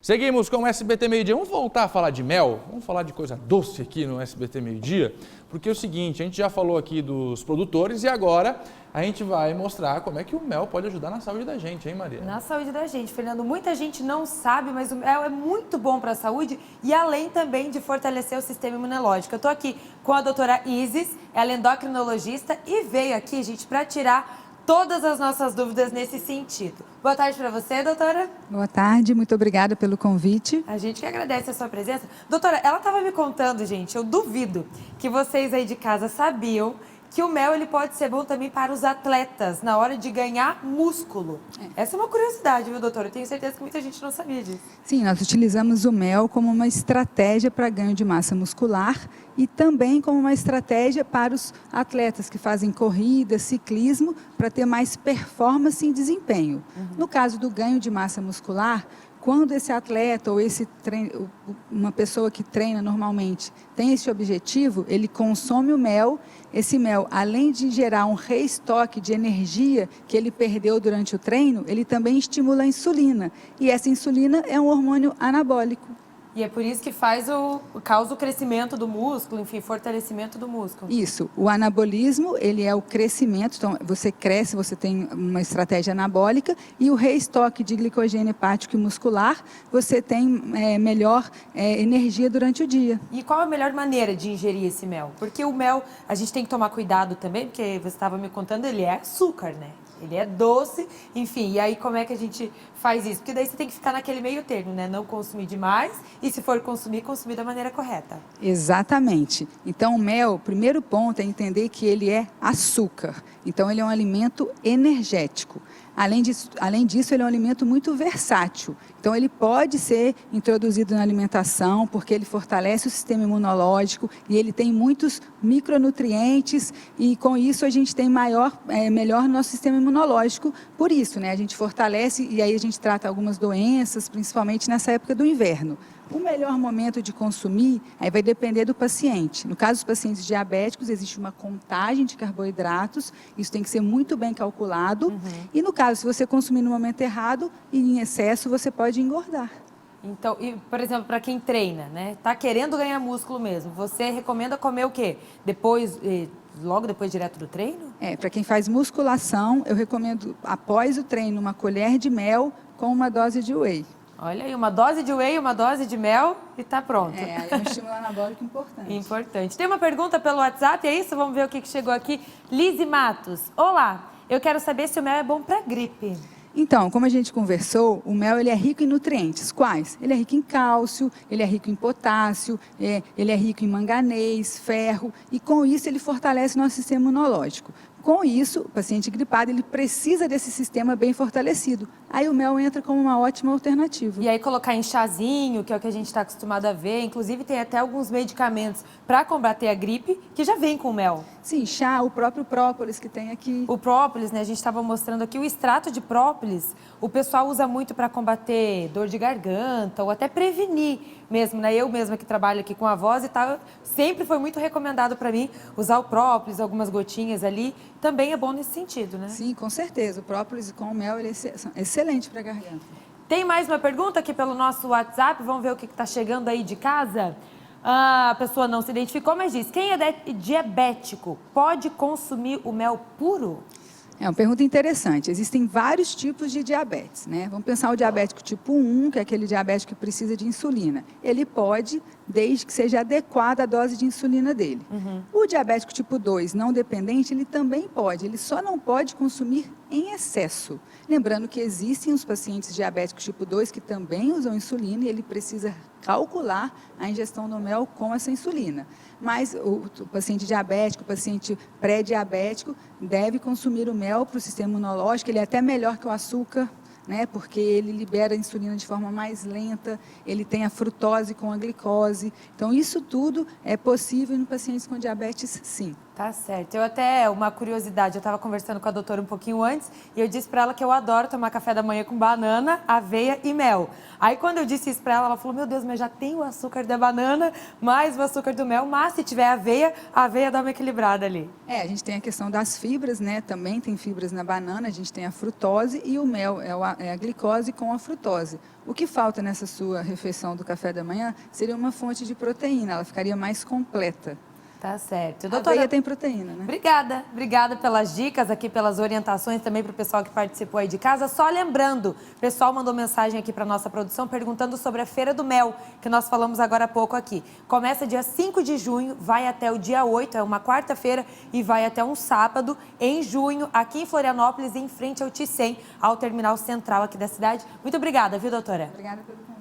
Seguimos com o SBT Meio Dia. Vamos voltar a falar de mel? Vamos falar de coisa doce aqui no SBT Meio Dia? Porque é o seguinte, a gente já falou aqui dos produtores e agora a gente vai mostrar como é que o mel pode ajudar na saúde da gente, hein, Maria? Na saúde da gente, Fernando. Muita gente não sabe, mas o mel é muito bom para a saúde e além também de fortalecer o sistema imunológico. Eu estou aqui com a doutora Isis, ela é endocrinologista e veio aqui, gente, para tirar todas as nossas dúvidas nesse sentido. Boa tarde para você, doutora. Boa tarde, muito obrigada pelo convite. A gente que agradece a sua presença. Doutora, ela estava me contando, gente, eu duvido que vocês aí de casa sabiam que o mel ele pode ser bom também para os atletas na hora de ganhar músculo. Essa é uma curiosidade, viu, doutora? Eu tenho certeza que muita gente não sabia disso. Sim, nós utilizamos o mel como uma estratégia para ganho de massa muscular e também como uma estratégia para os atletas que fazem corrida, ciclismo, para ter mais performance e desempenho. No caso do ganho de massa muscular, quando esse atleta ou uma pessoa que treina normalmente tem esse objetivo, ele consome o mel. Esse mel, além de gerar um reestoque de energia que ele perdeu durante o treino, ele também estimula a insulina. E essa insulina é um hormônio anabólico. E é por isso que causa o crescimento do músculo, enfim, fortalecimento do músculo. Isso, o anabolismo, ele é o crescimento, então você cresce, você tem uma estratégia anabólica, e o reestoque de glicogênio hepático e muscular, você tem melhor energia durante o dia. E qual a melhor maneira de ingerir esse mel? Porque o mel, a gente tem que tomar cuidado também, porque você estava me contando, ele é açúcar, né? Ele é doce, enfim, e aí como é que a gente faz isso? Porque daí você tem que ficar naquele meio termo, né? Não consumir demais e se for consumir, consumir da maneira correta. Exatamente. Então o mel, o primeiro ponto é entender que ele é açúcar. Então ele é um alimento energético. Além disso, ele é um alimento muito versátil. Então, ele pode ser introduzido na alimentação, porque ele fortalece o sistema imunológico e ele tem muitos micronutrientes e, com isso, a gente tem melhor nosso sistema imunológico. Por isso, né, a gente fortalece e aí a gente trata algumas doenças, principalmente nessa época do inverno. O melhor momento de consumir, aí vai depender do paciente. No caso dos pacientes diabéticos, existe uma contagem de carboidratos, isso tem que ser muito bem calculado. E no caso, se você consumir no momento errado e em excesso, você pode engordar. Então, por exemplo, para quem treina, né? Tá querendo ganhar músculo mesmo, você recomenda comer o quê? Logo depois direto do treino? Para quem faz musculação, eu recomendo, após o treino, uma colher de mel com uma dose de whey. Olha aí, uma dose de whey, uma dose de mel e tá pronto. É um estímulo anabólico importante. Importante. Tem uma pergunta pelo WhatsApp, é isso? Vamos ver o que chegou aqui. Lise Matos. Olá, eu quero saber se o mel é bom para gripe. Então, como a gente conversou, o mel ele é rico em nutrientes. Quais? Ele é rico em cálcio, ele é rico em potássio, ele é rico em manganês, ferro, e com isso ele fortalece o nosso sistema imunológico. Com isso, o paciente gripado ele precisa desse sistema bem fortalecido. Aí o mel entra como uma ótima alternativa. E aí colocar em chazinho, que é o que a gente está acostumado a ver, inclusive tem até alguns medicamentos para combater a gripe que já vem com mel. Sim, chá, o próprio própolis que tem aqui. O própolis, né? A gente estava mostrando aqui o extrato de própolis. O pessoal usa muito para combater dor de garganta ou até prevenir mesmo, né? Eu mesma que trabalho aqui com a voz e tal, sempre foi muito recomendado para mim usar o própolis, algumas gotinhas ali. Também é bom nesse sentido, né? Sim, com certeza. O própolis com o mel ele é excelente para a garganta. Tem mais uma pergunta aqui pelo nosso WhatsApp. Vamos ver o que está chegando aí de casa. A pessoa não se identificou, mas diz: quem é diabético pode consumir o mel puro? É uma pergunta interessante. Existem vários tipos de diabetes, né? Vamos pensar o diabético tipo 1, que é aquele diabético que precisa de insulina. Ele pode, desde que seja adequada a dose de insulina dele. O diabético tipo 2, não dependente, ele também pode. Ele só não pode consumir em excesso. Lembrando que existem os pacientes diabéticos tipo 2 que também usam insulina e ele precisa calcular a ingestão do mel com essa insulina. Mas o paciente diabético, o paciente pré-diabético, deve consumir o mel para o sistema imunológico. Ele é até melhor que o açúcar, né? Porque ele libera a insulina de forma mais lenta, ele tem a frutose com a glicose. Então, isso tudo é possível em pacientes com diabetes, sim. Tá certo. Uma curiosidade, eu estava conversando com a doutora um pouquinho antes e eu disse para ela que eu adoro tomar café da manhã com banana, aveia e mel. Aí quando eu disse isso para ela, ela falou: meu Deus, mas já tem o açúcar da banana, mais o açúcar do mel, mas se tiver aveia, a aveia dá uma equilibrada ali. A gente tem a questão das fibras, né? Também tem fibras na banana, a gente tem a frutose e o mel a glicose com a frutose. O que falta nessa sua refeição do café da manhã seria uma fonte de proteína, ela ficaria mais completa. Tá certo. A Doutora, aveia tem proteína, né? Obrigada pelas dicas aqui, pelas orientações também para o pessoal que participou aí de casa. Só lembrando, o pessoal mandou mensagem aqui para nossa produção perguntando sobre a Feira do Mel, que nós falamos agora há pouco aqui. Começa dia 5 de junho, vai até o dia 8, é uma quarta-feira, e vai até um sábado, em junho, aqui em Florianópolis, em frente ao Ticem, ao terminal central aqui da cidade. Muito obrigada, viu, doutora? Obrigada pelo convite.